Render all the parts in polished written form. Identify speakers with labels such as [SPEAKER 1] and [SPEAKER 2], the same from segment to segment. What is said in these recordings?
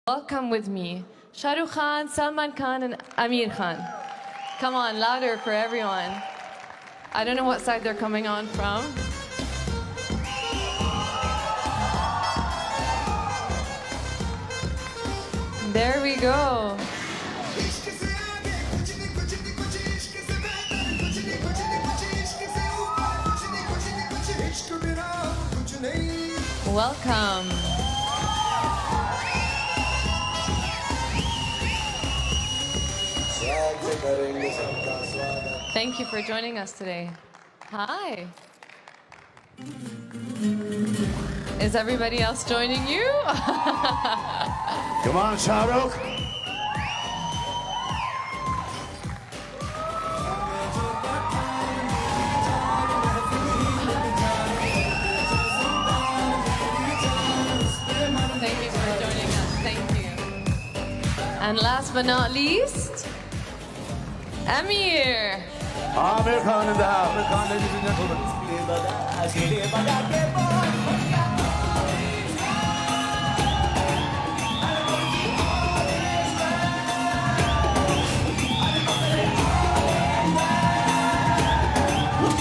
[SPEAKER 1] Welcome with me, Shah Rukh Khan, Salman Khan, and Aamir Khan. Come on, louder for everyone. I don't know what side they're coming on from. There we go. Welcome. Thank you for joining us today. Hi. Is everybody else joining you?
[SPEAKER 2] Come on, Shah Rukh.
[SPEAKER 1] Thank you for joining us. Thank you. And last but not least, Amir.
[SPEAKER 2] Aamir Khan in the house.
[SPEAKER 3] Aamir Khan, ladies and gentlemen.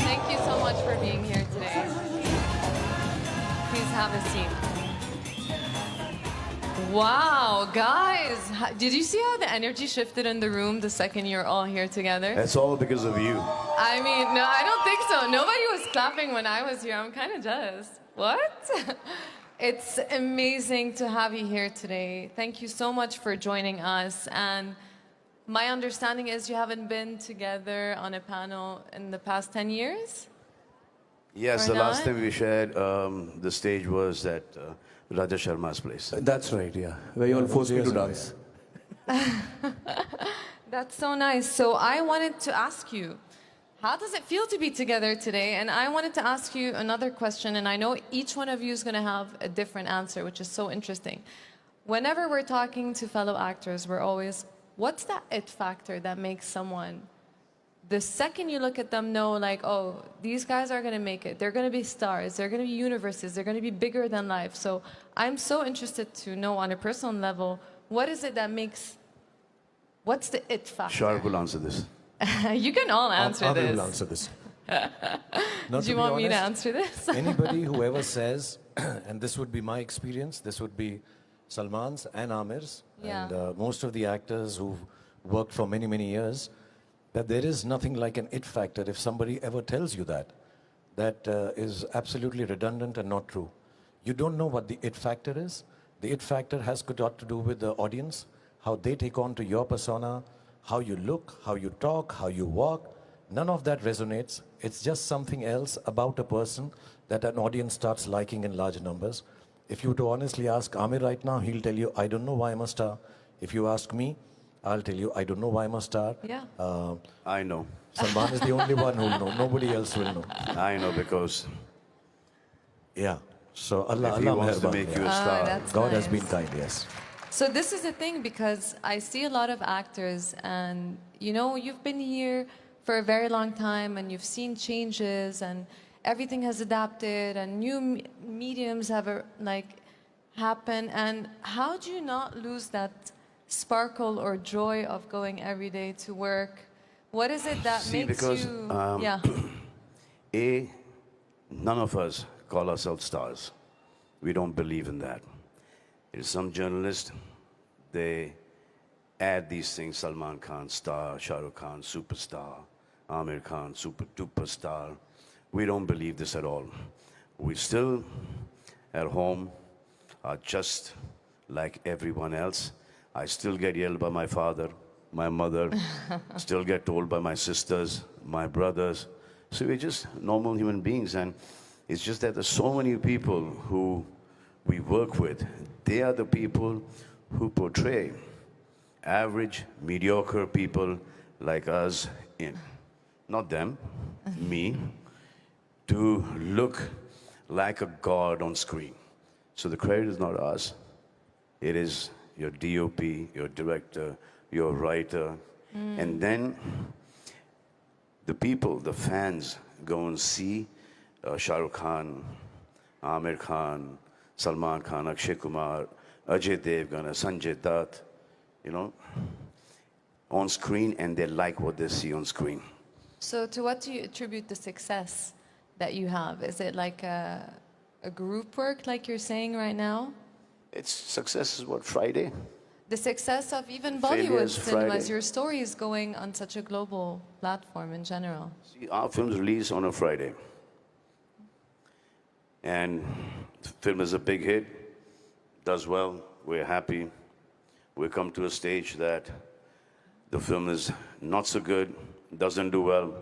[SPEAKER 1] Thank you so much for being here today. Please have a seat. Wow, guys, did you see how the energy shifted in the room the second you're all here together?
[SPEAKER 2] That's all because of you.
[SPEAKER 1] I mean, no, I don't think so. Nobody was clapping when I was here. I'm kind of jealous. What? It's amazing to have you here today. Thank you so much for joining us. And my understanding is you haven't been together on a panel in the past 10 years?
[SPEAKER 2] Yes,
[SPEAKER 1] Or
[SPEAKER 2] the last
[SPEAKER 1] not?
[SPEAKER 2] time we shared the stage was at Raja Sharma's place.
[SPEAKER 3] That's right, yeah. Where you all forced me to dance.
[SPEAKER 1] That's so nice. So I wanted to ask you, how does it feel to be together today? And I wanted to ask you another question, and I know each one of you is going to have a different answer, which is so interesting. Whenever we're talking to fellow actors, we're always, what's that it factor that makes someone, the second you look at them, know like, oh, these guys are going to make it. They're going to be stars. They're going to be universes. They're going to be bigger than life. So I'm so interested to know on a personal level, what is it that makes, what's the it factor?
[SPEAKER 2] Shah Rukh will answer this.
[SPEAKER 1] You can all answer
[SPEAKER 3] Aamir
[SPEAKER 1] this.
[SPEAKER 3] will answer this.
[SPEAKER 1] Do you want me to answer this?
[SPEAKER 3] Anybody who ever says, and this would be my experience, this would be Salman's and Aamir's,
[SPEAKER 1] Yeah.
[SPEAKER 3] and most of the actors who've worked for many, many years, that there is nothing like an it factor. If somebody ever tells you that, that is absolutely redundant and not true. You don't know what the it factor is. The it factor has got to do with the audience, how they take on to your persona, how you look, how you talk, how you walk. None of that resonates. It's just something else about a person that an audience starts liking in large numbers. If you were to honestly ask Aamir right now, he'll tell you, I don't know why I'm a star. If you ask me, I'll tell you, I don't know why I'm a star.
[SPEAKER 1] Yeah.
[SPEAKER 2] I know.
[SPEAKER 3] Salman is the only one who'll know. Nobody else will know.
[SPEAKER 2] I know because
[SPEAKER 3] Yeah. So Allah,
[SPEAKER 2] if he
[SPEAKER 3] Allah
[SPEAKER 2] wants to
[SPEAKER 3] meherban.
[SPEAKER 2] make you a
[SPEAKER 1] Ah,
[SPEAKER 2] star,
[SPEAKER 1] that's
[SPEAKER 3] God has
[SPEAKER 1] nice.
[SPEAKER 3] been kind, yes.
[SPEAKER 1] So this is the thing, because I see a lot of actors, and you know, you've been here for a very long time, and you've seen changes, and everything has adapted, and new mediums have happen. And how do you not lose that sparkle or joy of going every day to work? What is it that
[SPEAKER 2] See,
[SPEAKER 1] makes
[SPEAKER 2] because,
[SPEAKER 1] you?
[SPEAKER 2] yeah. None of us call ourselves stars. We don't believe in that. There's some journalists, they add these things: Salman Khan, star; Shah Rukh Khan, superstar; Aamir Khan, super duper star. We don't believe this at all. We still, at home, are just like everyone else. I still get yelled by my father, my mother, still get told by my sisters, my brothers. So we're just normal human beings, and it's just that there's so many people who we work with. They are the people who portray average, mediocre people like us in, not them, me, to look like a god on screen. So the credit is not us. It is your DOP, your director, your writer. And then the people, the fans, go and see Shah Rukh Khan, Aamir Khan, Salman Khan, Akshay Kumar, Ajay Devgan, a Sanjay Dutt, you know, on screen, and they like what they see on screen.
[SPEAKER 1] So to what do you attribute the success that you have? Is it like a group work, like you're saying right now?
[SPEAKER 2] It's success is what, Friday?
[SPEAKER 1] The success of even
[SPEAKER 2] Failure
[SPEAKER 1] Bollywood
[SPEAKER 2] is
[SPEAKER 1] cinemas,
[SPEAKER 2] Friday.
[SPEAKER 1] your story is going on such a global platform in general.
[SPEAKER 2] See, our films release on a Friday. And the film is a big hit, does well, we're happy. We come to a stage that the film is not so good, doesn't do well.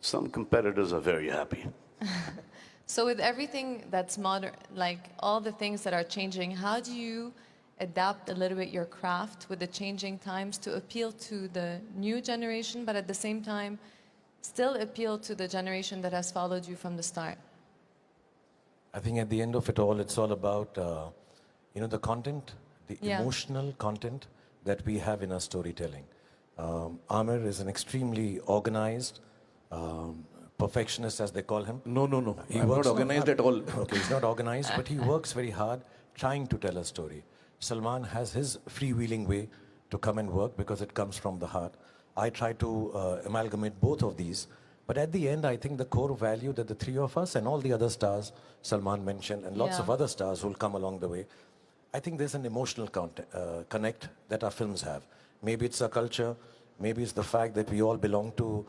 [SPEAKER 2] Some competitors are very happy.
[SPEAKER 1] So with everything that's modern, like all the things that are changing, how do you adapt a little bit your craft with the changing times to appeal to the new generation, but at the same time, still appeal to the generation that has followed you from the start?
[SPEAKER 3] I think at the end of it all, it's all about, the content, the
[SPEAKER 1] Yeah.
[SPEAKER 3] emotional content that we have in our storytelling. Aamir is an extremely organized, perfectionist, as they call him.
[SPEAKER 4] No.
[SPEAKER 3] He
[SPEAKER 4] I'm
[SPEAKER 3] works
[SPEAKER 4] not organized at all.
[SPEAKER 3] Okay, he's not organized, but he works very hard trying to tell a story. Salman has his freewheeling way to come and work because it comes from the heart. I try to amalgamate both of these. But at the end, I think the core value that the three of us and all the other stars Salman mentioned and lots
[SPEAKER 1] Yeah.
[SPEAKER 3] of other stars who will come along the way, I think there's an emotional connect that our films have. Maybe it's our culture, maybe it's the fact that we all belong to,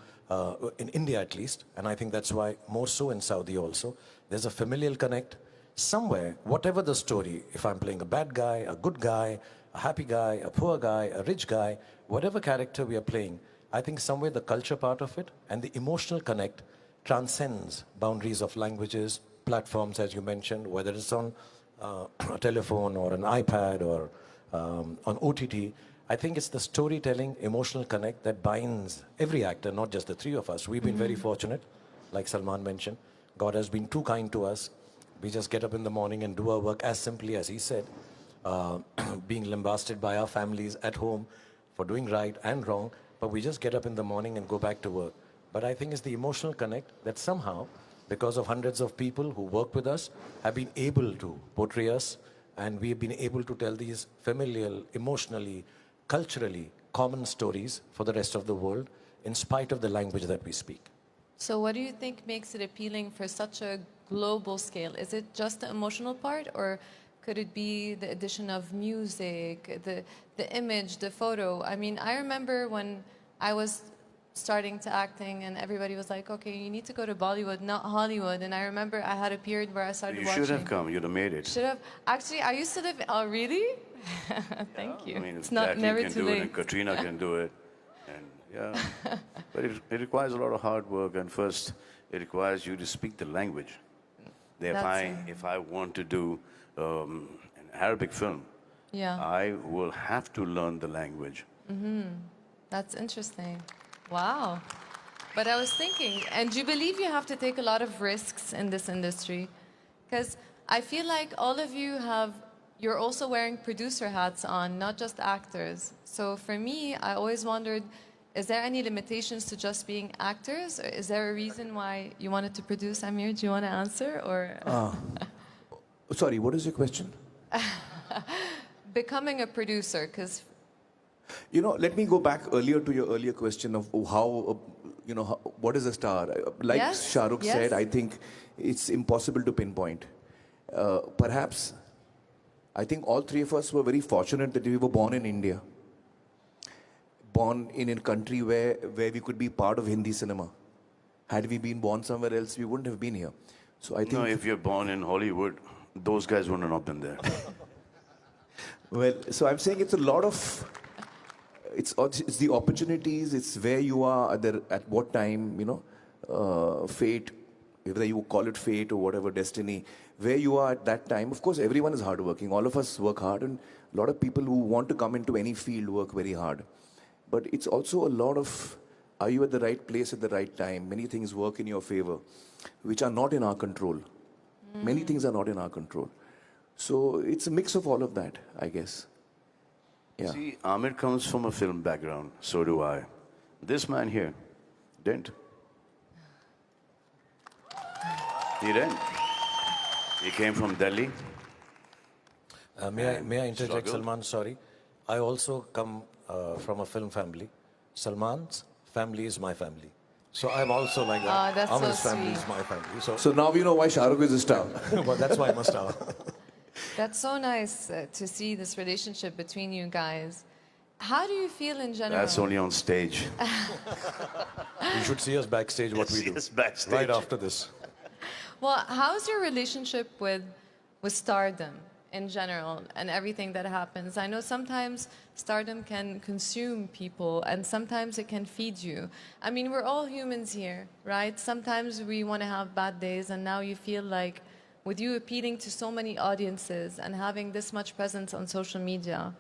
[SPEAKER 3] in India at least, and I think that's why more so in Saudi also, there's a familial connect. Somewhere, whatever the story, if I'm playing a bad guy, a good guy, a happy guy, a poor guy, a rich guy, whatever character we are playing, I think somewhere the culture part of it and the emotional connect transcends boundaries of languages, platforms, as you mentioned, whether it's on a telephone or an iPad or on OTT. I think it's the storytelling, emotional connect that binds every actor, not just the three of us. We've been very fortunate, like Salman mentioned. God has been too kind to us. We just get up in the morning and do our work as simply as he said, being lambasted by our families at home for doing right and wrong, but we just get up in the morning and go back to work. But I think it's the emotional connect that somehow, because of hundreds of people who work with us, have been able to portray us, and we've been able to tell these familial, emotionally, culturally common stories for the rest of the world, in spite of the language that we speak.
[SPEAKER 1] So what do you think makes it appealing for such a global scale? Is it just the emotional part, or could it be the addition of music, the image, the photo? I mean, I remember when I was starting to acting and everybody was like, okay, you need to go to Bollywood, not Hollywood. And I remember I had a period where I started
[SPEAKER 2] You
[SPEAKER 1] watching.
[SPEAKER 2] should have come, you'd have made it.
[SPEAKER 1] Should have. Actually, I used to live, oh really? Thank you.
[SPEAKER 2] I mean,
[SPEAKER 1] It's
[SPEAKER 2] if
[SPEAKER 1] not
[SPEAKER 2] Jackie
[SPEAKER 1] never
[SPEAKER 2] can
[SPEAKER 1] too
[SPEAKER 2] do it
[SPEAKER 1] late.
[SPEAKER 2] and Katrina can do it. And yeah, but it requires a lot of hard work, and first it requires you to speak the language. If I want to do an Arabic film,
[SPEAKER 1] Yeah.
[SPEAKER 2] I will have to learn the language.
[SPEAKER 1] That's interesting. Wow. But I was thinking, and do you believe you have to take a lot of risks in this industry? Because I feel like all of you you're also wearing producer hats on, not just actors. So for me, I always wondered, is there any limitations to just being actors? Or is there a reason why you wanted to produce? Amir, do you want to answer? Or
[SPEAKER 4] Sorry, what is your question?
[SPEAKER 1] becoming a producer, because
[SPEAKER 4] Let me go back earlier to your earlier question of how, what is a star? Like
[SPEAKER 1] Yes,
[SPEAKER 4] Shah Rukh
[SPEAKER 1] yes.
[SPEAKER 4] said, I think it's impossible to pinpoint. Perhaps, I think all three of us were very fortunate that we were born in India. Born in a country where we could be part of Hindi cinema. Had we been born somewhere else, we wouldn't have been here. So I think...
[SPEAKER 2] No, if you're born in Hollywood, those guys wouldn't have been there.
[SPEAKER 4] Well, so I'm saying it's a lot of... It's the opportunities, it's where you are at what time, fate, whether you call it fate or whatever, destiny, where you are at that time. Of course, everyone is hardworking. All of us work hard, and a lot of people who want to come into any field work very hard. But it's also a lot of, are you at the right place at the right time? Many things work in your favor, which are not in our control. Many things are not in our control. So it's a mix of all of that, I guess. Yeah.
[SPEAKER 2] See, Aamir comes from a film background, so do I. This man here didn't. He didn't. He came from Delhi.
[SPEAKER 3] May I interject,
[SPEAKER 2] struggled.
[SPEAKER 3] Salman? Sorry. I also come from a film family. Salman's family is my family. So I'm also like that.
[SPEAKER 1] Oh, that's so
[SPEAKER 3] Aamir's family
[SPEAKER 1] sweet.
[SPEAKER 3] is my family. So,
[SPEAKER 4] So now we know why Shah Rukh is a star.
[SPEAKER 3] well, that's why I must have.
[SPEAKER 1] That's so nice to see this relationship between you guys. How do you feel in general?
[SPEAKER 2] That's only on stage.
[SPEAKER 3] You should see us backstage what we
[SPEAKER 2] See
[SPEAKER 3] do.
[SPEAKER 2] us backstage.
[SPEAKER 3] Right after this.
[SPEAKER 1] Well, how's your relationship with stardom in general and everything that happens? I know sometimes stardom can consume people and sometimes it can feed you. I mean, we're all humans here, right? Sometimes we want to have bad days, and now you feel like with you appealing to so many audiences and having this much presence on social media,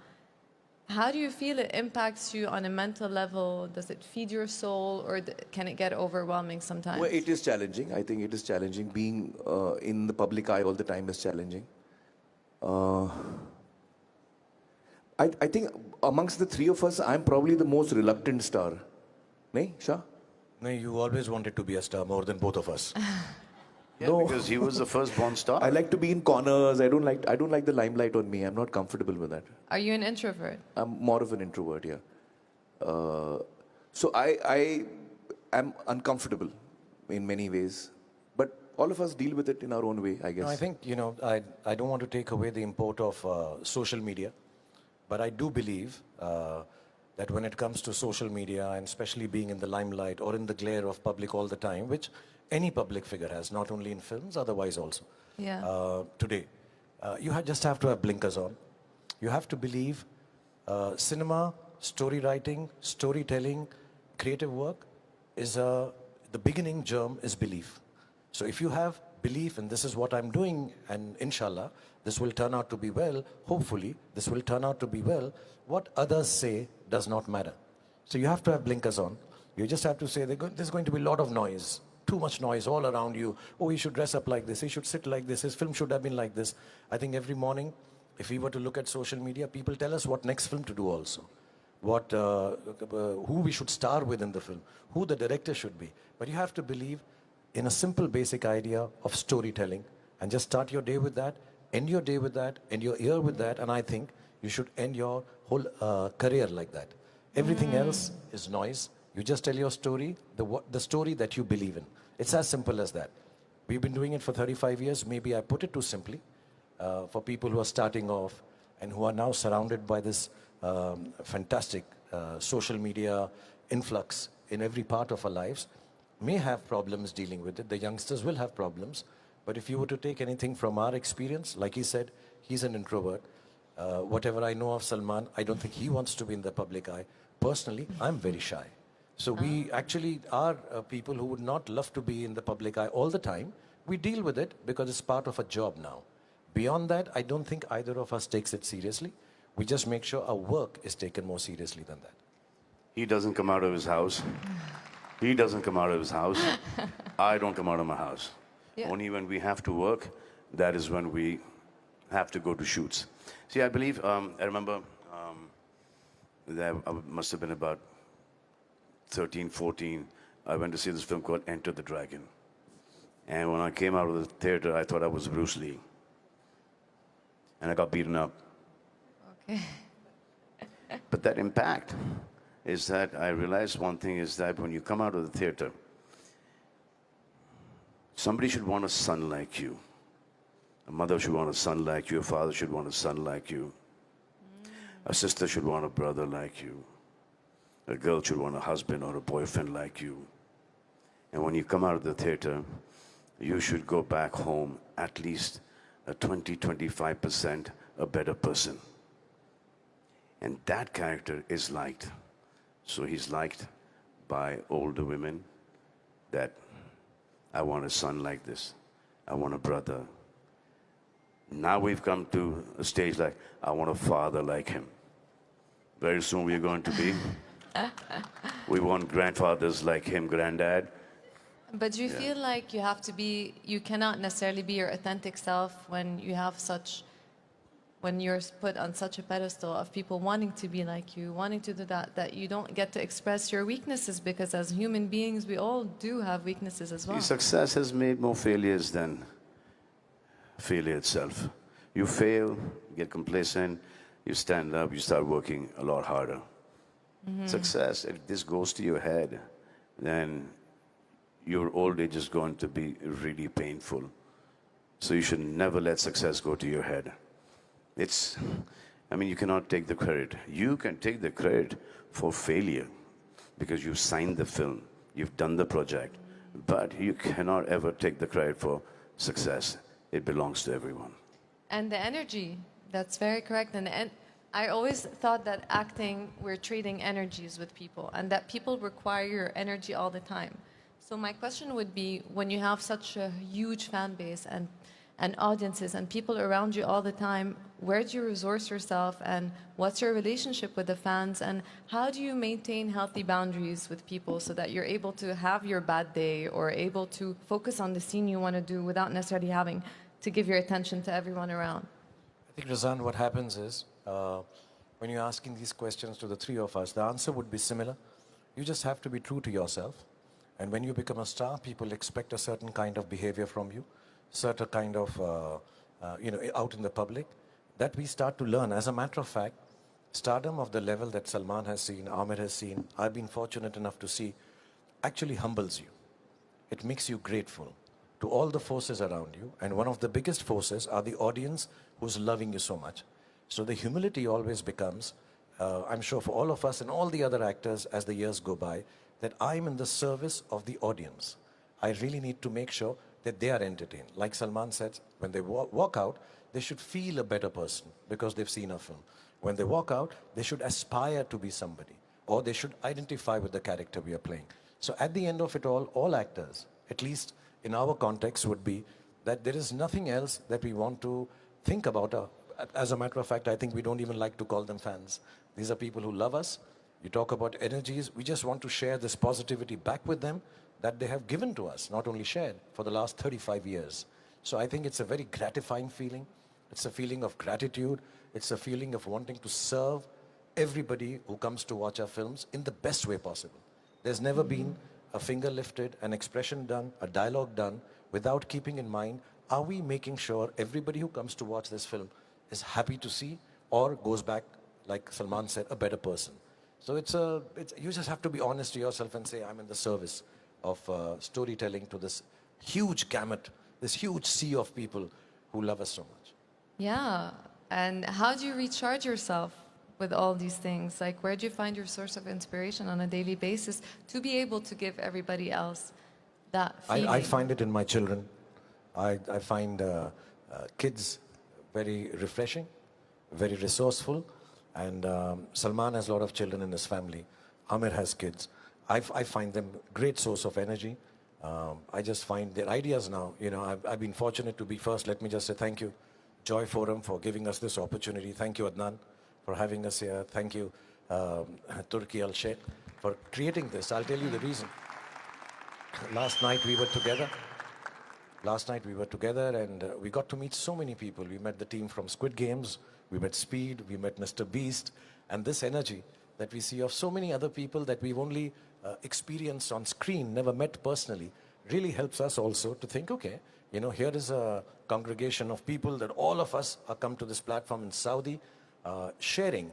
[SPEAKER 1] how do you feel it impacts you on a mental level? Does it feed your soul, or can it get overwhelming sometimes?
[SPEAKER 4] Well, it is challenging. I think it is challenging. Being in the public eye all the time is challenging. I think amongst the three of us, I'm probably the most reluctant star. Nahi, Shah?
[SPEAKER 3] No, you always wanted to be a star more than both of us.
[SPEAKER 2] Yeah,
[SPEAKER 4] No.
[SPEAKER 2] because he was the first-born star.
[SPEAKER 4] I like to be in corners. I don't like the limelight on me. I'm not comfortable with that.
[SPEAKER 1] Are you an introvert?
[SPEAKER 4] I'm more of an introvert, yeah. So I am uncomfortable in many ways. But all of us deal with it in our own way, I guess.
[SPEAKER 3] No, I think, I don't want to take away the import of social media, but I do believe that when it comes to social media, and especially being in the limelight or in the glare of public all the time, which any public figure has, not only in films, otherwise also.
[SPEAKER 1] Yeah.
[SPEAKER 3] Today, you just have to have blinkers on. You have to believe cinema, story writing, storytelling, creative work is the beginning germ is belief. So if you have belief in this is what I'm doing, and inshallah, this will turn out to be well, hopefully, this will turn out to be well, what others say does not matter. So you have to have blinkers on. You just have to say there's going to be a lot of noise, too much noise all around you. Oh, he should dress up like this, he should sit like this, his film should have been like this. I think every morning, if we were to look at social media, people tell us what next film to do also. Who we should star with in the film, who the director should be. But you have to believe in a simple basic idea of storytelling and just start your day with that, end your day with that, end your year with that, and I think you should end your whole career like that. Everything else is noise. You just tell your story, the story that you believe in. It's as simple as that. We've been doing it for 35 years. Maybe I put it too simply. For people who are starting off and who are now surrounded by this fantastic social media influx in every part of our lives, may have problems dealing with it. The youngsters will have problems. But if you were to take anything from our experience, like he said, he's an introvert. Whatever I know of Salman, I don't think he wants to be in the public eye. Personally, I'm very shy. So we actually are people who would not love to be in the public eye all the time. We deal with it because it's part of a job now. Beyond that, I don't think either of us takes it seriously. We just make sure our work is taken more seriously than that.
[SPEAKER 2] He doesn't come out of his house. He doesn't come out of his house. I don't come out of my house.
[SPEAKER 1] Yeah.
[SPEAKER 2] Only when we have to work, that is when we have to go to shoots. See, I believe, I remember that I must have been about 13, 14. I went to see this film called Enter the Dragon. And when I came out of the theater, I thought I was Bruce Lee. And I got beaten up.
[SPEAKER 1] Okay.
[SPEAKER 2] But that impact is that I realized one thing is that when you come out of the theater, somebody should want a son like you. A mother should want a son like you. A father should want a son like you. A sister should want a brother like you. A girl should want a husband or a boyfriend like you. And when you come out of the theater, you should go back home at least a 20-25% a better person. And that character is liked. So he's liked by older women that I want a son like this. I want a brother. Now we've come to a stage like, I want a father like him. Very soon we're going to be. We want grandfathers like him, granddad.
[SPEAKER 1] But do you feel like you cannot necessarily be your authentic self when you have when you're put on such a pedestal of people wanting to be like you, wanting to do that you don't get to express your weaknesses, because as human beings, we all do have weaknesses as well.
[SPEAKER 2] Success has made more failures than failure itself. You fail, get complacent, you stand up, you start working a lot harder. Success, if this goes to your head, then your old age is going to be really painful. So you should never let success go to your head. You cannot take the credit. You can take the credit for failure because you signed the film, you've done the project, but you cannot ever take the credit for success. It belongs to everyone.
[SPEAKER 1] And the energy, that's very correct. And I always thought that acting, we're trading energies with people and that people require your energy all the time. So my question would be, when you have such a huge fan base and audiences and people around you all the time, where do you resource yourself and what's your relationship with the fans and how do you maintain healthy boundaries with people so that you're able to have your bad day or able to focus on the scene you want to do without necessarily having to give your attention to everyone around?
[SPEAKER 3] I think, Razan, what happens is, when you're asking these questions to the three of us, the answer would be similar. You just have to be true to yourself. And when you become a star, people expect a certain kind of behavior from you, certain kind of, out in the public, that we start to learn. As a matter of fact, stardom of the level that Salman has seen, Aamir has seen, I've been fortunate enough to see, actually humbles you. It makes you grateful to all the forces around you. And one of the biggest forces are the audience who's loving you so much. So the humility always becomes, I'm sure for all of us and all the other actors as the years go by, that I'm in the service of the audience. I really need to make sure that they are entertained. Like Salman said, when they walk out, they should feel a better person because they've seen a film. When they walk out, they should aspire to be somebody, or they should identify with the character we are playing. So at the end of it all actors, at least in our context, would be that there is nothing else that we want to think about. As a matter of fact, I think we don't even like to call them fans. These are people who love us. You talk about energies. We just want to share this positivity back with them that they have given to us, not only shared, for the last 35 years. So I think it's a very gratifying feeling. It's a feeling of gratitude. It's a feeling of wanting to serve everybody who comes to watch our films in the best way possible. There's never been a finger lifted, an expression done, a dialogue done, without keeping in mind, are we making sure everybody who comes to watch this film is happy to see or goes back, like Salman said, a better person. So you just have to be honest to yourself and say, I'm in the service of storytelling to this huge gamut, this huge sea of people who love us so much.
[SPEAKER 1] Yeah, and how do you recharge yourself with all these things? Like, where do you find your source of inspiration on a daily basis to be able to give everybody else that feeling?
[SPEAKER 3] I find it in my children. I find kids very refreshing, very resourceful, and Salman has a lot of children in his family. Aamir has kids. I find them great source of energy. I just find their ideas now. I've been fortunate to be first. Let me just say thank you, Joy Forum, for giving us this opportunity. Thank you, Adnan, for having us here. Thank you, Turki Al-Sheikh, for creating this. I'll tell you the reason. Last night we were together and we got to meet so many people. We met the team from Squid Games, we met Speed, we met Mr. Beast, and this energy that we see of so many other people that we've only experienced on screen, never met personally, really helps us also to think, okay, here is a congregation of people that all of us are come to this platform in Saudi, sharing,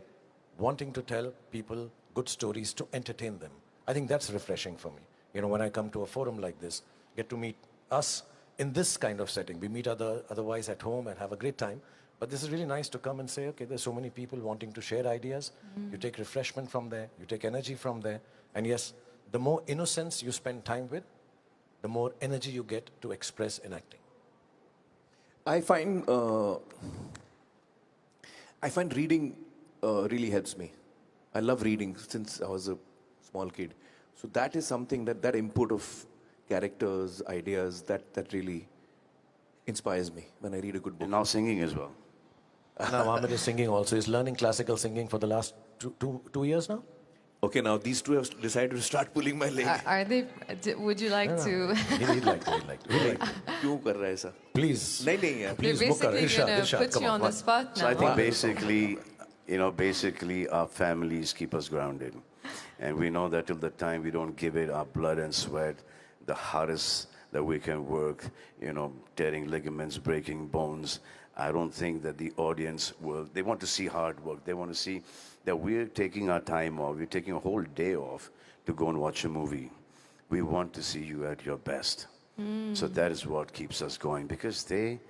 [SPEAKER 3] wanting to tell people good stories to entertain them. I think that's refreshing for me. When I come to a forum like this, get to meet us in this kind of setting. We meet otherwise at home and have a great time. But this is really nice to come and say, okay, there's so many people wanting to share ideas. You take refreshment from there. You take energy from there. And yes, the more innocence you spend time with, the more energy you get to express in acting.
[SPEAKER 4] I find reading really helps me. I love reading since I was a small kid. So that is something that input of characters, ideas, that really inspires me when I read a good book.
[SPEAKER 2] And now singing as well.
[SPEAKER 3] Now Aamir is singing also. He's learning classical singing for the last two years now.
[SPEAKER 4] Okay, now these two have decided to start pulling my leg.
[SPEAKER 1] Are they? Would you like to?
[SPEAKER 3] He'd like to.
[SPEAKER 4] क्यों कर रहा है ऐसा?
[SPEAKER 3] Please.
[SPEAKER 4] नहीं यार.
[SPEAKER 3] Please,
[SPEAKER 1] They're basically going to put
[SPEAKER 3] come
[SPEAKER 1] you on the spot now.
[SPEAKER 2] So I think basically our families keep us grounded. And we know that till the time we don't give it our blood and sweat, the hardest that we can work, tearing ligaments, breaking bones, I don't think that the audience will, they want to see hard work. They want to see that we're taking our time off, we're taking a whole day off to go and watch a movie. We want to see you at your best. So that is what keeps us going, because they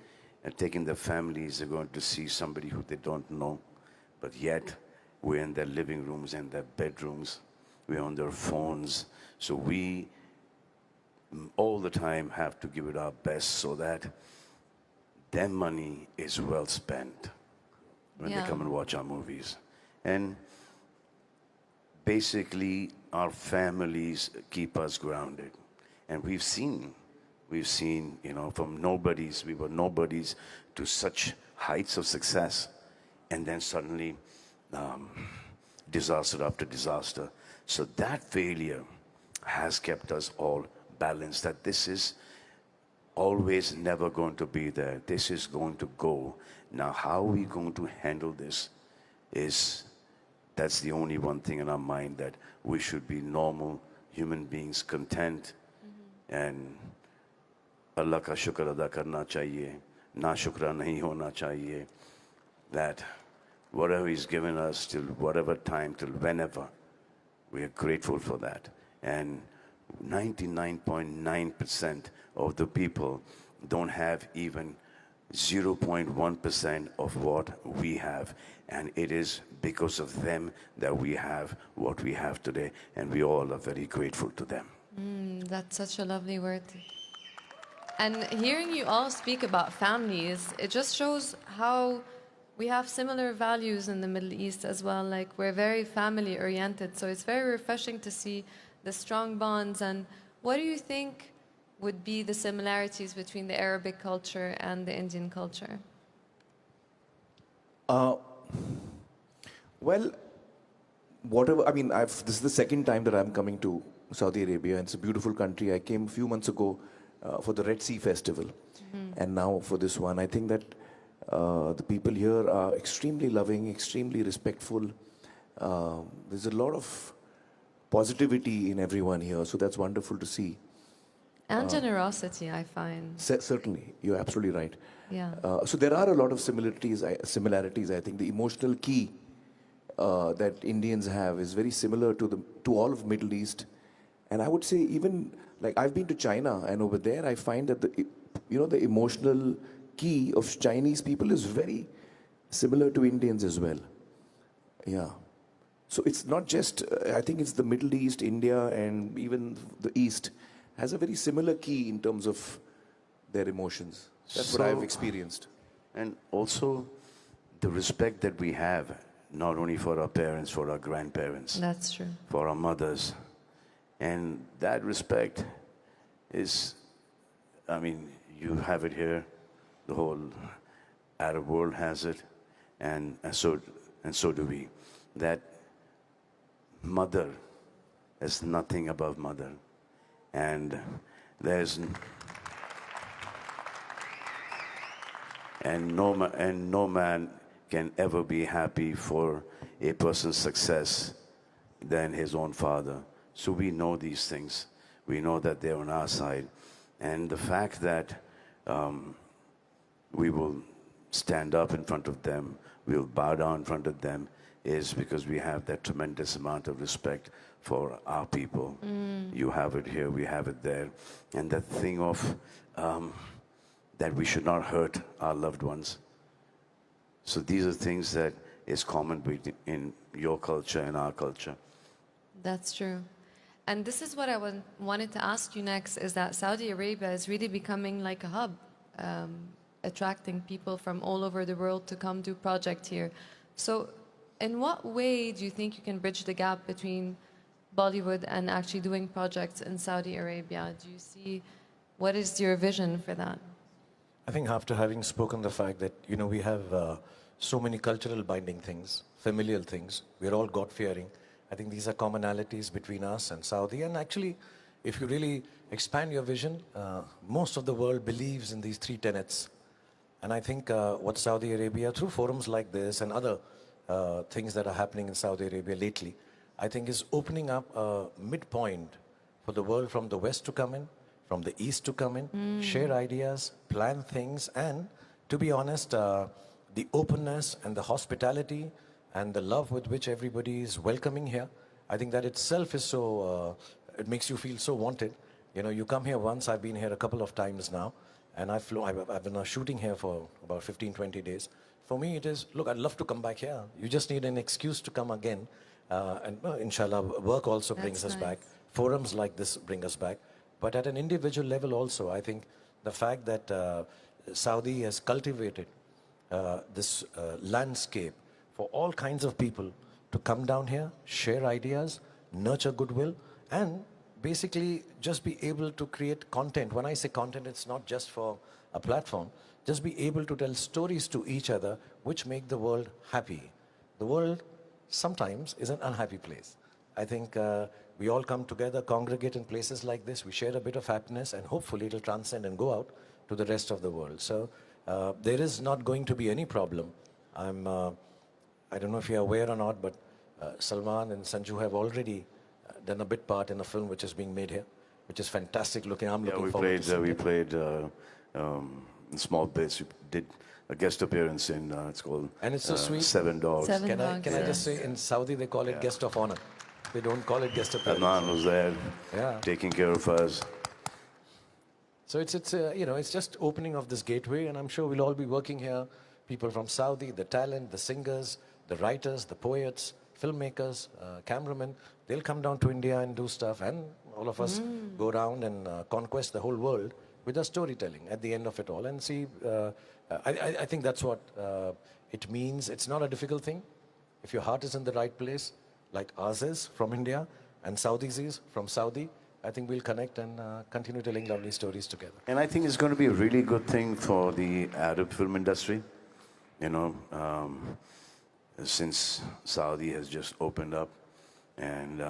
[SPEAKER 2] are taking their families, they're going to see somebody who they don't know, but yet we're in their living rooms and their bedrooms, we're on their phones. So we all the time have to give it our best so that their money is well spent when they come and watch our movies. And basically, our families keep us grounded. And we've seen, you know, from nobodies, we were nobodies to such heights of success. And then suddenly, disaster after disaster. So that failure has kept us all balanced, that this is always never going to be there. This is going to go. Now, how are we going to handle this that's the only one thing in our mind, that we should be normal human beings, content, and Allah ka shukr ada karna chahiye, na shukra nahi hona chahiye, that whatever He's given us till whatever time, till whenever, we are grateful for that. And 99.9% of the people don't have even 0.1% of what we have. And it is because of them that we have what we have today. And we all are very grateful to them.
[SPEAKER 1] That's such a lovely word. And hearing you all speak about families, it just shows how we have similar values in the Middle East as well. Like, we're very family oriented. So it's very refreshing to see the strong bonds. And what do you think would be the similarities between the Arabic culture and the Indian culture?
[SPEAKER 4] Well, whatever, I mean, this is the second time that I'm coming to Saudi Arabia, and it's a beautiful country. I came a few months ago for the Red Sea Festival, and now for this one. I think that the people here are extremely loving, extremely respectful. There's a lot of positivity in everyone here, so that's wonderful to see.
[SPEAKER 1] And generosity, I find.
[SPEAKER 4] Certainly, you're absolutely right.
[SPEAKER 1] Yeah.
[SPEAKER 4] So there are a lot of similarities. I think the emotional key that Indians have is very similar to all of Middle East, and I would say even like I've been to China, and over there I find that the emotional key of Chinese people is very similar to Indians as well. Yeah. So it's not just I think it's the Middle East, India, and even the East has a very similar key in terms of their emotions. That's what I've experienced.
[SPEAKER 2] And also the respect that we have, not only for our parents, for our grandparents.
[SPEAKER 1] That's true.
[SPEAKER 2] For our mothers. And that respect is, I mean, you have it here, the whole Arab world has it, and so do we. That mother is nothing above mother. And no man can ever be happy for a person's success than his own father. So we know these things. We know that they're on our side. And the fact that we will stand up in front of them, we'll bow down in front of them, is because we have that tremendous amount of respect for our people. You have it here, we have it there. And that thing of that we should not hurt our loved ones. So these are things that is common in your culture and our culture.
[SPEAKER 1] That's true. And this is what I wanted to ask you next, is that Saudi Arabia is really becoming like a hub, attracting people from all over the world to come do project here. So in what way do you think you can bridge the gap between Bollywood and actually doing projects in Saudi Arabia? Do you see, what is your vision for that?
[SPEAKER 3] I think after having spoken the fact that, we have so many cultural binding things, familial things, we're all God-fearing. I think these are commonalities between us and Saudi. And actually, if you really expand your vision, most of the world believes in these three tenets. And I think what Saudi Arabia, through forums like this and other things that are happening in Saudi Arabia lately, I think is opening up a midpoint for the world from the West to come in, from the East to come in, share ideas, plan things, and to be honest, the openness and the hospitality and the love with which everybody is welcoming here, I think that itself is so, it makes you feel so wanted. You know, you come here once, I've been here a couple of times now, and I've been shooting here for about 15, 20 days. For me, it is, look, I'd love to come back here. You just need an excuse to come again. And inshallah, work also brings us back. Forums like this bring us back. But at an individual level also, I think the fact that Saudi has cultivated this landscape for all kinds of people to come down here, share ideas, nurture goodwill, and basically just be able to create content. When I say content, it's not just for a platform. Just be able to tell stories to each other which make the world happy. The world sometimes is an unhappy place. I think we all come together, congregate in places like this, we share a bit of happiness, and hopefully it'll transcend and go out to the rest of the world. So there is not going to be any problem. I don't know if you're aware or not, but Salman and Sanju have already done a bit part in a film which is being made here, which is fantastic looking. I'm looking forward to
[SPEAKER 2] we played in small bits. We did a guest appearance in, it's called
[SPEAKER 3] and it's so sweet.
[SPEAKER 2] Seven Dogs.
[SPEAKER 3] Can I just say, in Saudi they call it guest of honor. They don't call it guest appearance.
[SPEAKER 2] Salman was there, taking care of us.
[SPEAKER 3] So it's just opening of this gateway, and I'm sure we'll all be working here. People from Saudi, the talent, the singers, the writers, the poets, filmmakers, cameramen, they'll come down to India and do stuff, and all of us go around and conquest the whole world with our storytelling at the end of it all. And see, I think that's what it means. It's not a difficult thing. If your heart is in the right place, like ours is from India, and Saudis is from Saudi, I think we'll connect and continue telling lovely stories together.
[SPEAKER 2] And I think it's going to be a really good thing for the Arab film industry. You know, since Saudi has just opened up and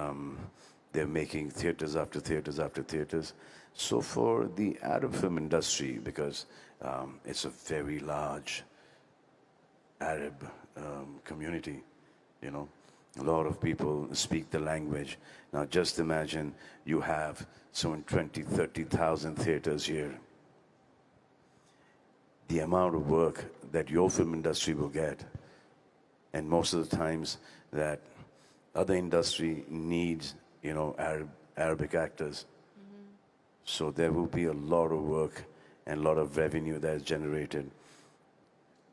[SPEAKER 2] they're making theaters after theaters after theaters. So for the Arab film industry, because it's a very large Arab community, you know, a lot of people speak the language. Now just imagine you have some 20, 30,000 theaters here. The amount of work that your film industry will get, and most of the times that other industry needs, you know, Arabic actors. So there will be a lot of work and a lot of revenue that is generated.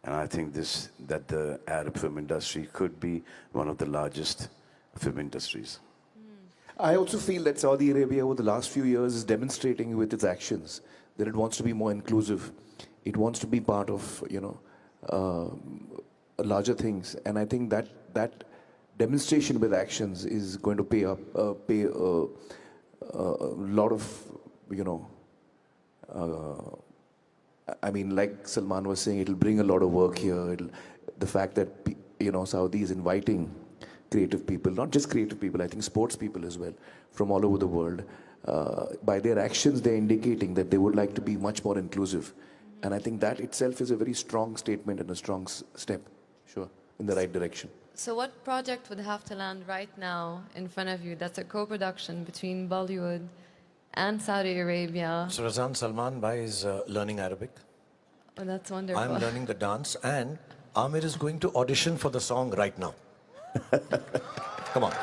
[SPEAKER 2] And I think that the Arab film industry could be one of the largest film industries.
[SPEAKER 4] I also feel that Saudi Arabia over the last few years is demonstrating with its actions that it wants to be more inclusive. It wants to be part of, you know, larger things. And I think that demonstration with actions is going to pay a lot of, you know, I mean, like Salman was saying, it'll bring a lot of work here. The fact that, you know, Saudi is inviting creative people, not just creative people, I think sports people as well, from all over the world. By their actions, they're indicating that they would like to be much more inclusive. And I think that itself is a very strong statement and a strong step, sure, in the right direction.
[SPEAKER 1] So what project would have to land right now in front of you that's a co-production between Bollywood and Saudi Arabia?
[SPEAKER 3] So Razan, Salman Bhai is learning Arabic.
[SPEAKER 1] Oh, that's wonderful.
[SPEAKER 3] I'm learning the dance, and Aamir is going to audition for the song right now. Come on.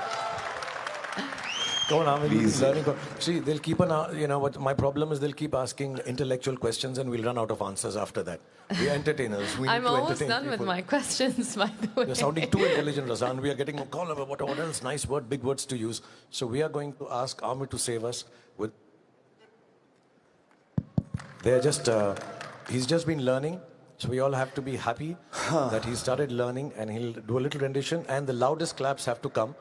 [SPEAKER 3] Come on, Aamir. He's learning. See, they'll keep on, you know, what my problem is, they'll keep asking intellectual questions and we'll run out of answers after that. We're entertainers. We
[SPEAKER 1] I'm
[SPEAKER 3] need to
[SPEAKER 1] almost
[SPEAKER 3] entertain
[SPEAKER 1] done
[SPEAKER 3] people.
[SPEAKER 1] with my questions, by the way.
[SPEAKER 3] You're sounding too intelligent, Razan. We are getting a call about what else, nice word, big words to use. So we are going to ask Aamir to save us with... They're just, he's just been learning. So we all have to be happy that he started learning, and he'll do a little rendition, and the loudest claps have to come.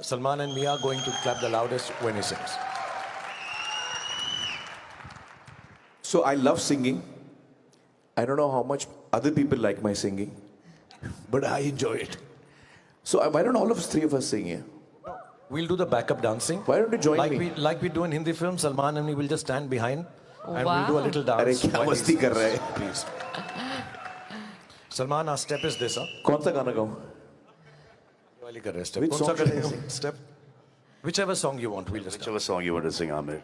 [SPEAKER 3] Salman and me are going to clap the loudest when he sings.
[SPEAKER 4] So I love singing. I don't know how much other people like my singing, but I enjoy it. So why don't all of us, three of us sing here?
[SPEAKER 3] We'll do the backup dancing.
[SPEAKER 4] Why don't you join me?
[SPEAKER 3] Like we do in Hindi films, Salman and me will just stand behind and we'll do a little dance.
[SPEAKER 4] अरे क्या मस्ती कर रहे हैं?
[SPEAKER 3] Please. Salman, our step is this, huh?
[SPEAKER 4] कौन सा गाना गाऊं?
[SPEAKER 3] Step.
[SPEAKER 4] Which song should I sing?
[SPEAKER 3] Step. Whichever song you want, we'll just
[SPEAKER 2] Whichever song you want to sing, Amir.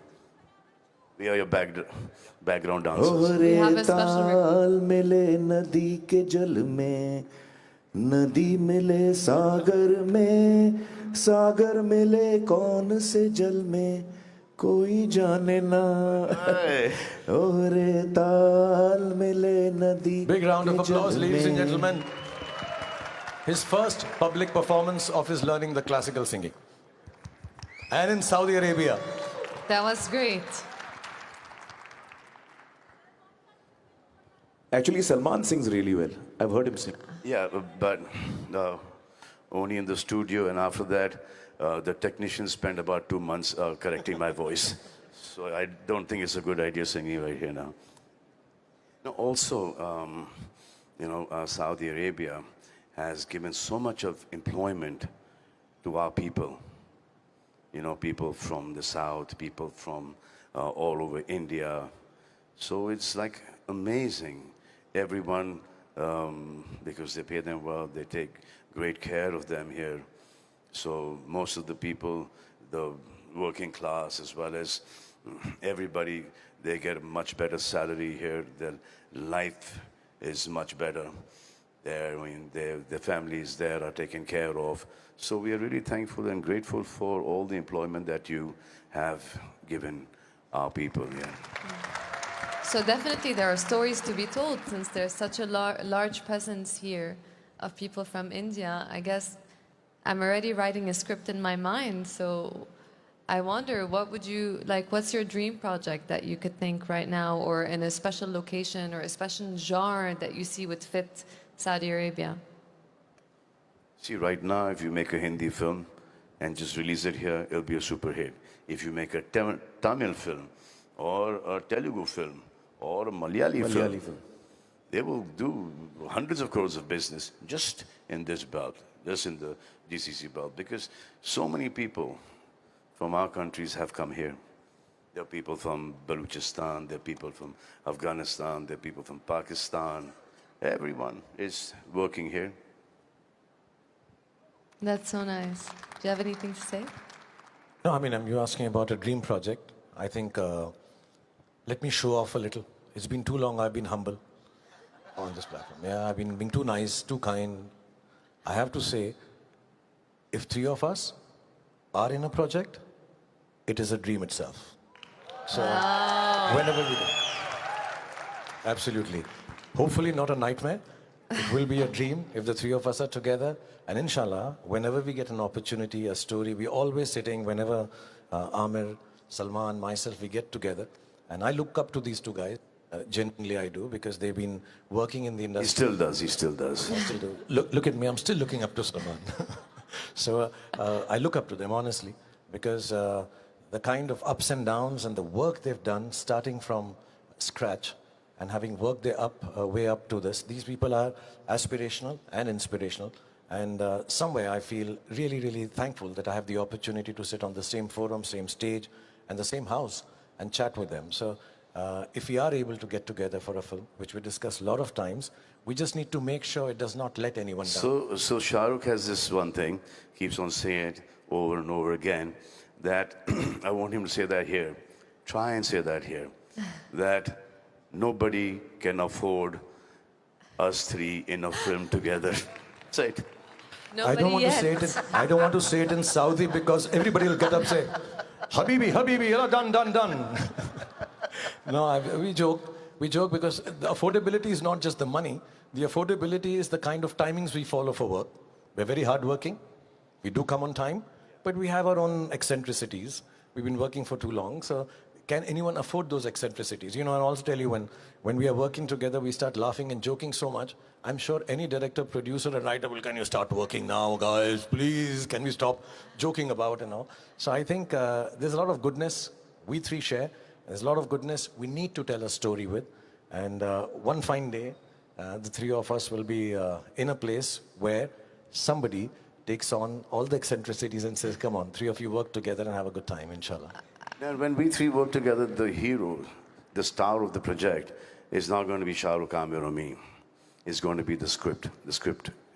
[SPEAKER 2] We are your background
[SPEAKER 4] O
[SPEAKER 2] dancers.
[SPEAKER 1] We
[SPEAKER 4] रे
[SPEAKER 1] have a special
[SPEAKER 4] ताल मिले नदी के जल में, नदी मिले सागर में, सागर मिले कौन से जल में, कोई जाने ना।
[SPEAKER 2] Hey.
[SPEAKER 4] ओ रे ताल मिले नदी
[SPEAKER 3] Big round of
[SPEAKER 4] के
[SPEAKER 3] applause,
[SPEAKER 4] जल
[SPEAKER 3] ladies and
[SPEAKER 4] में।
[SPEAKER 3] gentlemen. His first public performance of his learning the classical singing. And in Saudi Arabia.
[SPEAKER 1] That was great.
[SPEAKER 4] Actually, Salman sings really well. I've heard him sing.
[SPEAKER 2] Yeah, but only in the studio, and after that, the technicians spent about 2 months correcting my voice. So I don't think it's a good idea singing right here now. No, also, Saudi Arabia has given so much of employment to our people. You know, people from the south, people from all over India. So it's like amazing. Everyone, because they pay them well, they take great care of them here. So most of the people, the working class as well as everybody, they get a much better salary here. Their life is much better. Their families there are taken care of. So we are really thankful and grateful for all the employment that you have given our people. Yeah.
[SPEAKER 1] So definitely there are stories to be told since there's such a large presence here of people from India. I guess I'm already writing a script in my mind, so I wonder what's your dream project that you could think right now, or in a special location or a special genre that you see would fit Saudi Arabia?
[SPEAKER 2] See, right now, if you make a Hindi film and just release it here, it'll be a super hit. If you make a Tamil film or a Telugu film or a Malayali film, they will do hundreds of crores of business just in this belt, just in the GCC belt, because so many people from our countries have come here. There are people from Balochistan, there are people from Afghanistan, there are people from Pakistan. Everyone is working here.
[SPEAKER 1] That's so nice. Do you have anything to say?
[SPEAKER 3] No, I mean, you're asking about a dream project. I think, let me show off a little. It's been too long I've been humble on this platform. Yeah, I've been being too nice, too kind. I have to say, if three of us are in a project, it is a dream itself. So, whenever we do. Absolutely. Hopefully not a nightmare. It will be a dream if the three of us are together. And inshallah, whenever we get an opportunity, a story, we're always sitting, whenever Aamir, Salman, myself, we get together. And I look up to these two guys. Genuinely I do, because they've been working in the industry.
[SPEAKER 2] He still does.
[SPEAKER 3] I still do. Look at me, I'm still looking up to Salman. So I look up to them, honestly, because the kind of ups and downs and the work they've done, starting from scratch, and having worked their way up to this, these people are aspirational and inspirational. And somewhere I feel really, really thankful that I have the opportunity to sit on the same forum, same stage, and the same house and chat with them. So if we are able to get together for a film, which we discuss a lot of times, we just need to make sure it does not let anyone down.
[SPEAKER 2] So Shah Rukh has this one thing, keeps on saying it over and over again, that I want him to say that here. Try and say that here. That nobody can afford us three in a film together. Say it.
[SPEAKER 1] Nobody
[SPEAKER 3] I don't want
[SPEAKER 1] yet.
[SPEAKER 3] to say it. I don't want to say it in Saudi, because everybody will get up and say, "Habibi, Habibi, yalla, done." No, we joke because the affordability is not just the money. The affordability is the kind of timings we follow for work. We're very hardworking. We do come on time, but we have our own eccentricities. We've been working for too long, so can anyone afford those eccentricities? You know, I'll also tell you, when we are working together, we start laughing and joking so much. I'm sure any director, producer, and writer will, can you start working now, guys? Please, can we stop joking about and all? So I think there's a lot of goodness we three share. There's a lot of goodness we need to tell a story with. And one fine day, the three of us will be in a place where somebody takes on all the eccentricities and says, come on, three of you work together and have a good time, inshallah.
[SPEAKER 2] Now, when we three work together, the hero, the star of the project, is not going to be Shah Rukh, Amir, or me. It's going to be the script,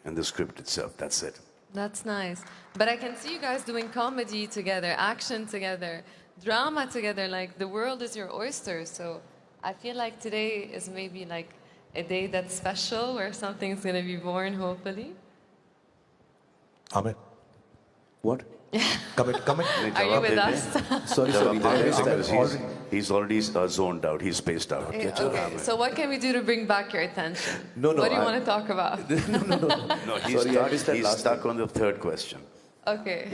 [SPEAKER 2] and the script itself. That's it.
[SPEAKER 1] That's nice. But I can see you guys doing comedy together, action together. drama together. Like the world is your oyster. So I feel like today is maybe like a day that's special where something's gonna be born, hopefully.
[SPEAKER 3] Amir,
[SPEAKER 4] What?
[SPEAKER 3] come in.
[SPEAKER 1] Are you with us?
[SPEAKER 4] Sorry, I missed that.
[SPEAKER 2] He's already zoned out. He's spaced out.
[SPEAKER 1] Okay. So what can we do to bring back your attention?
[SPEAKER 4] No,
[SPEAKER 1] What do you want to talk about?
[SPEAKER 2] No, he's stuck on the third question.
[SPEAKER 1] Okay.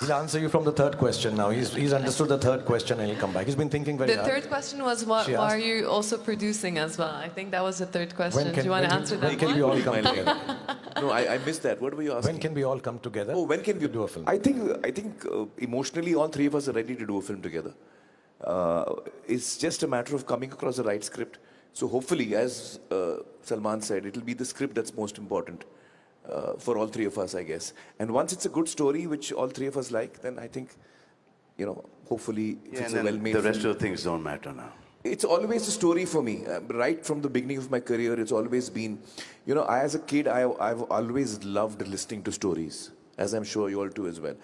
[SPEAKER 3] He'll answer you from the third question now. He's understood the third question and he'll come back. He's been thinking very
[SPEAKER 1] The
[SPEAKER 3] hard.
[SPEAKER 1] third question was, why are you also producing as well? I think that was the third question. Do you want to answer that
[SPEAKER 3] when can
[SPEAKER 1] one?
[SPEAKER 3] we all come together?
[SPEAKER 4] No, I missed that. What were you asking?
[SPEAKER 3] When can we all come together?
[SPEAKER 4] Oh, when can we
[SPEAKER 3] do a film?
[SPEAKER 4] I think emotionally, all three of us are ready to do a film together. It's just a matter of coming across the right script. So hopefully, as Salman said, it'll be the script that's most important for all three of us, I guess. And once it's a good story, which all three of us like, then I think, hopefully, if it's a well-made
[SPEAKER 2] the rest
[SPEAKER 4] film.
[SPEAKER 2] of the things don't matter now.
[SPEAKER 4] It's always a story for me. Right from the beginning of my career, it's always been, as a kid, I've always loved listening to stories, as I'm sure you all do as well.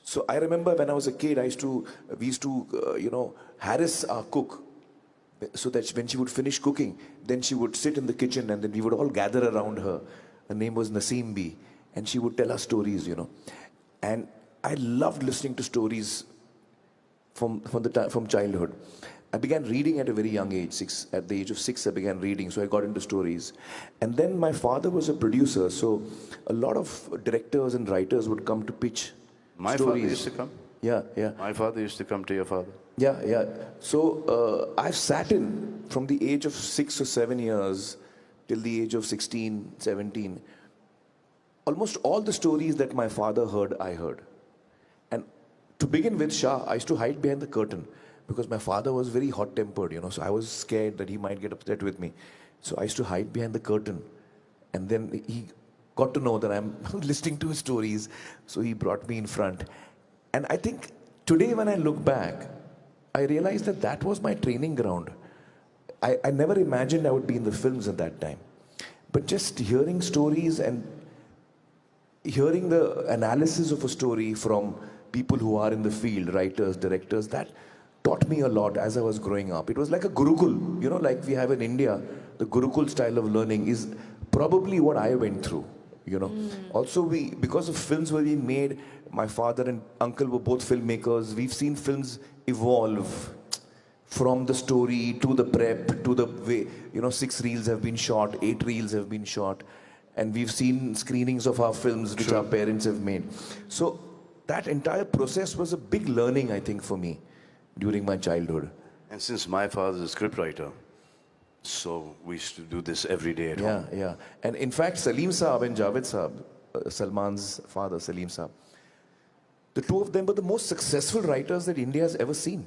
[SPEAKER 4] So I remember when I was a kid, we used to, harass our cook so that when she would finish cooking, then she would sit in the kitchen and then we would all gather around her. Her name was Naseem B. And she would tell us stories, And I loved listening to stories from childhood. I began reading at a very young age. At the age of 6, I began reading, so I got into stories. And then my father was a producer, so a lot of directors and writers would come to pitch
[SPEAKER 2] My
[SPEAKER 4] stories.
[SPEAKER 2] father used to come.
[SPEAKER 4] Yeah.
[SPEAKER 2] My father used to come to your father.
[SPEAKER 4] Yeah. So I've sat in from the age of 6 or 7 years till the age of 16, 17. Almost all the stories that my father heard, I heard. And to begin with, Shah, I used to hide behind the curtain because my father was very hot-tempered, so I was scared that he might get upset with me. So I used to hide behind the curtain. And then he got to know that I'm listening to his stories, so he brought me in front. And I think today when I look back, I realized that was my training ground. I never imagined I would be in the films at that time. But just hearing stories and hearing the analysis of a story from people who are in the field, writers, directors, that taught me a lot as I was growing up. It was like a Gurukul, like we have in India. The Gurukul style of learning is probably what I went through, Also, because of films were being made, my father and uncle were both filmmakers. We've seen films evolve from the story to the prep to the way, 6 reels have been shot, 8 reels have been shot. And we've seen screenings of our films which our parents have made. So that entire process was a big learning, I think, for me during my childhood.
[SPEAKER 2] And since my father is a scriptwriter, so we used to do this every day at home.
[SPEAKER 4] Yeah. And in fact, Salim Saab and Javed Saab, Salman's father, Salim Saab, the two of them were the most successful writers that India has ever seen.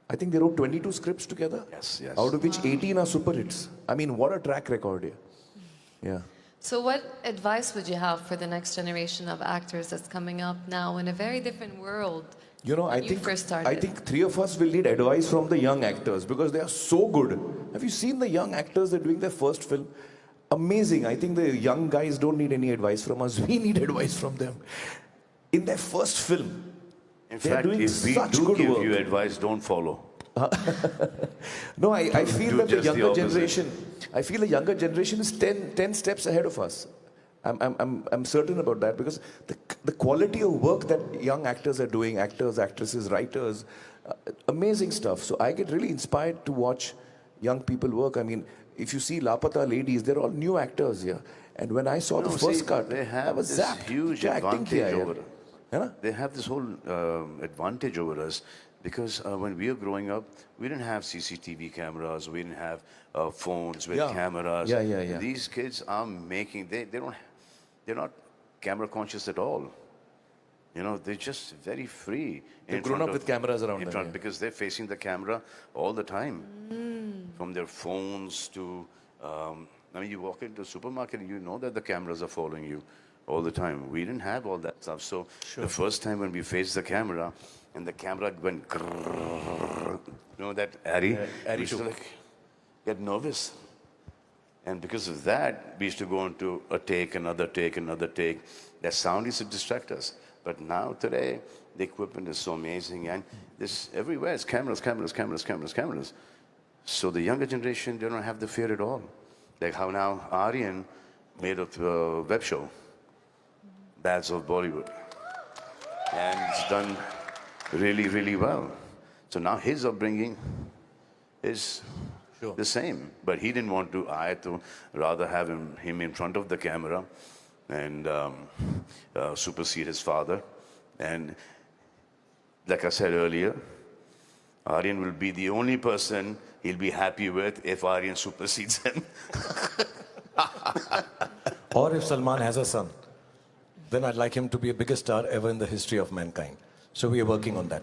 [SPEAKER 4] I think they wrote 22 scripts together.
[SPEAKER 2] Yes.
[SPEAKER 4] Out of which 18 are super hits. I mean, what a track record here. Yeah.
[SPEAKER 1] So what advice would you have for the next generation of actors that's coming up now in a very different world?
[SPEAKER 4] I think 3 of us will need advice from the young actors because they are so good. Have you seen the young actors that are doing their first film? Amazing. I think the young guys don't need any advice from us. We need advice from them. In their first film,
[SPEAKER 2] in fact, if we do give you advice, don't follow.
[SPEAKER 4] No, I feel that the younger generation is 10 steps ahead of us. I'm certain about that because the quality of work that young actors are doing, actors, actresses, writers, amazing stuff. So I get really inspired to watch young people work. I mean, if you see Lapata Ladies, they're all new actors here. And when I saw the first cut,
[SPEAKER 2] they have
[SPEAKER 4] I was
[SPEAKER 2] this
[SPEAKER 4] zapped.
[SPEAKER 2] huge
[SPEAKER 4] Acting
[SPEAKER 2] advantage over
[SPEAKER 4] us.
[SPEAKER 2] They have this whole advantage over us because when we were growing up, we didn't have CCTV cameras, we didn't have phones with cameras.
[SPEAKER 4] Yeah.
[SPEAKER 2] These kids are making, they're not camera conscious at all. They're just very free.
[SPEAKER 4] They've grown up with cameras around them.
[SPEAKER 2] Because they're facing the camera all the time. From their phones to, you walk into a supermarket and you know that the cameras are following you all the time. We didn't have all that stuff. So the first time when we faced the camera and the camera went grrrr, that Harry? We used to get nervous. And because of that, we used to go into a take, another take, another take. That sound used to distract us. But now, today, the equipment is so amazing, and this everywhere is cameras, cameras, cameras, cameras, cameras. So the younger generation, they don't have the fear at all. Like how now Aryan made a web show, Bads of Bollywood, and it's done really, really well. So now his upbringing is the same, but he didn't want to. I had to rather have him in front of the camera and supersede his father. And like I said earlier, Aryan will be the only person he'll be happy with if Aryan supersedes him.
[SPEAKER 3] Or if Salman has a son, then I'd like him to be the biggest star ever in the history of mankind. So we are working on that.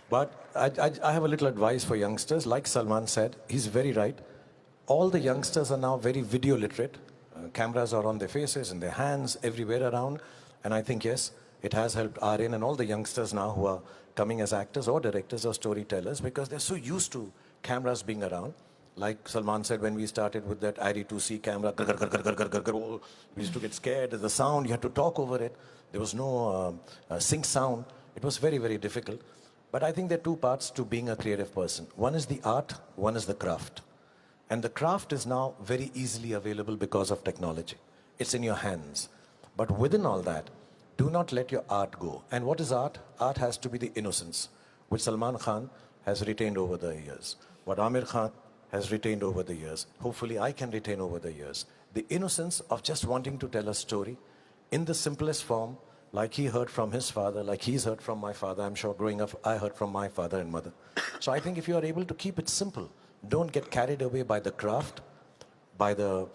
[SPEAKER 3] But I have a little advice for youngsters. Like Salman said, he's very right. All the youngsters are now very video literate. Cameras are on their faces, in their hands, everywhere around. And I think, yes, it has helped Aryan and all the youngsters now who are coming as actors or directors or storytellers, because they're so used to cameras being around. Like Salman said, when we started with that ID2C camera, we used to get scared. The sound, you had to talk over it. There was no sync sound. It was very, very difficult. But I think there are two parts to being a creative person. One is the art, one is the craft. And the craft is now very easily available because of technology. It's in your hands. But within all that, do not let your art go. And what is art? Art has to be the innocence, which Salman Khan has retained over the years. What Aamir Khan has retained over the years. Hopefully I can retain over the years. The innocence of just wanting to tell a story in the simplest form, like he heard from his father, like he's heard from my father. I'm sure growing up, I heard from my father and mother. So I think if you are able to keep it simple, don't get carried away by the craft, by the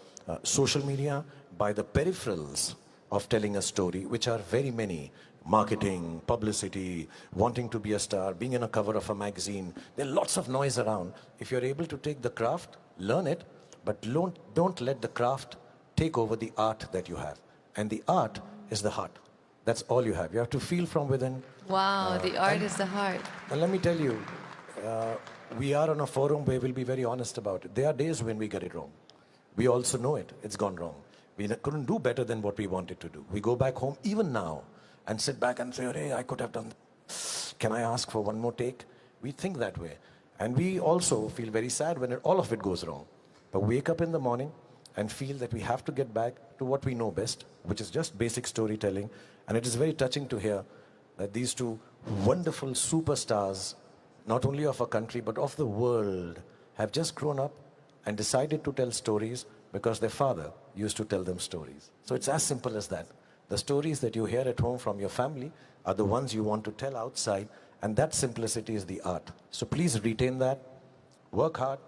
[SPEAKER 3] social media, by the peripherals of telling a story, which are very many. Marketing, publicity, wanting to be a star, being in a cover of a magazine. There are lots of noise around. If you're able to take the craft, learn it, but don't let the craft take over the art that you have. And the art is the heart. That's all you have. You have to feel from within.
[SPEAKER 1] Wow, the art is the heart.
[SPEAKER 3] And let me tell you, we are on a forum where we'll be very honest about it. There are days when we get it wrong. We also know it. It's gone wrong. We couldn't do better than what we wanted to do. We go back home, even now, and sit back and say, hey, I could have done that. Can I ask for one more take? We think that way. And we also feel very sad when all of it goes wrong. But wake up in the morning and feel that we have to get back to what we know best, which is just basic storytelling. And it is very touching to hear that these two wonderful superstars, not only of our country, but of the world, have just grown up and decided to tell stories because their father used to tell them stories. So it's as simple as that. The stories that you hear at home from your family are the ones you want to tell outside, and that simplicity is the art. So please retain that, work hard,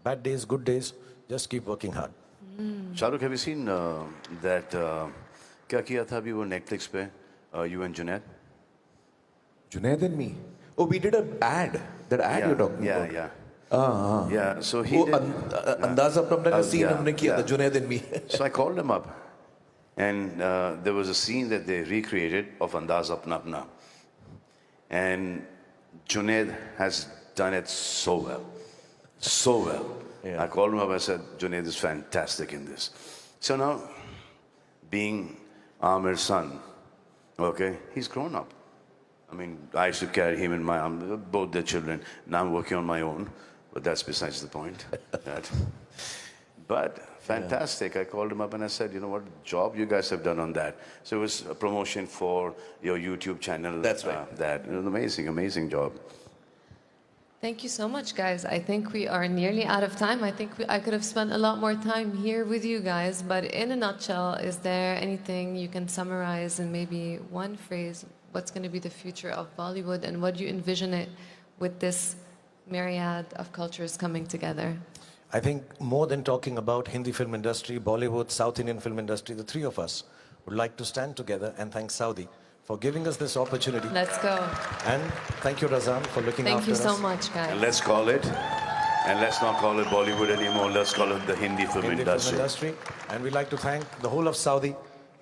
[SPEAKER 3] bad days, good days, just keep working hard.
[SPEAKER 2] Shah Rukh, have you seen that, क्या किया था अभी वो Netflix पे, you and Junaid?
[SPEAKER 4] Junaid and me. Oh, we did an ad. That ad you're talking about.
[SPEAKER 2] Yeah. Yeah, so he did.
[SPEAKER 4] Andaz Apna ka scene humne kiya tha, Junaid and me.
[SPEAKER 2] So I called him up. And there was a scene that they recreated of Andaz Apna Apna. And Junaid has done it so well. So well. Yeah. I called him up, I said, Junaid is fantastic in this. So now, being Aamir's son, okay, he's grown up. I mean, I used to carry him in my arms, both their children. Now I'm working on my own, but that's besides the point. But fantastic. I called him up and I said, you know what job you guys have done on that. So it was a promotion for your YouTube channel.
[SPEAKER 4] That's right.
[SPEAKER 2] It was an amazing, amazing job.
[SPEAKER 1] Thank you so much, guys. I think we are nearly out of time. I think I could have spent a lot more time here with you guys, but in a nutshell, is there anything you can summarize in maybe one phrase? What's going to be the future of Bollywood, and what do you envision it with this myriad of cultures coming together?
[SPEAKER 3] I think more than talking about Hindi film industry, Bollywood, South Indian film industry, the three of us would like to stand together and thank Saudi for giving us this opportunity.
[SPEAKER 1] Let's go.
[SPEAKER 3] And thank you, Razan, for looking after us.
[SPEAKER 1] Thank you so much, guys.
[SPEAKER 2] And let's call it, and let's not call it Bollywood anymore, let's call it the Hindi film industry.
[SPEAKER 3] And we'd like to thank the whole of Saudi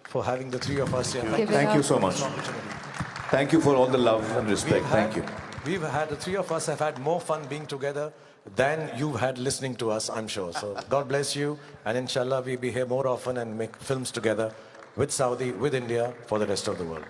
[SPEAKER 3] for having the three of us here.
[SPEAKER 4] Thank you so much. Thank you for all the love and respect. Thank you.
[SPEAKER 3] The three of us have had more fun being together than you've had listening to us, I'm sure. So God bless you, and inshallah we'll be here more often and make films together with Saudi, with India, for the rest of the world.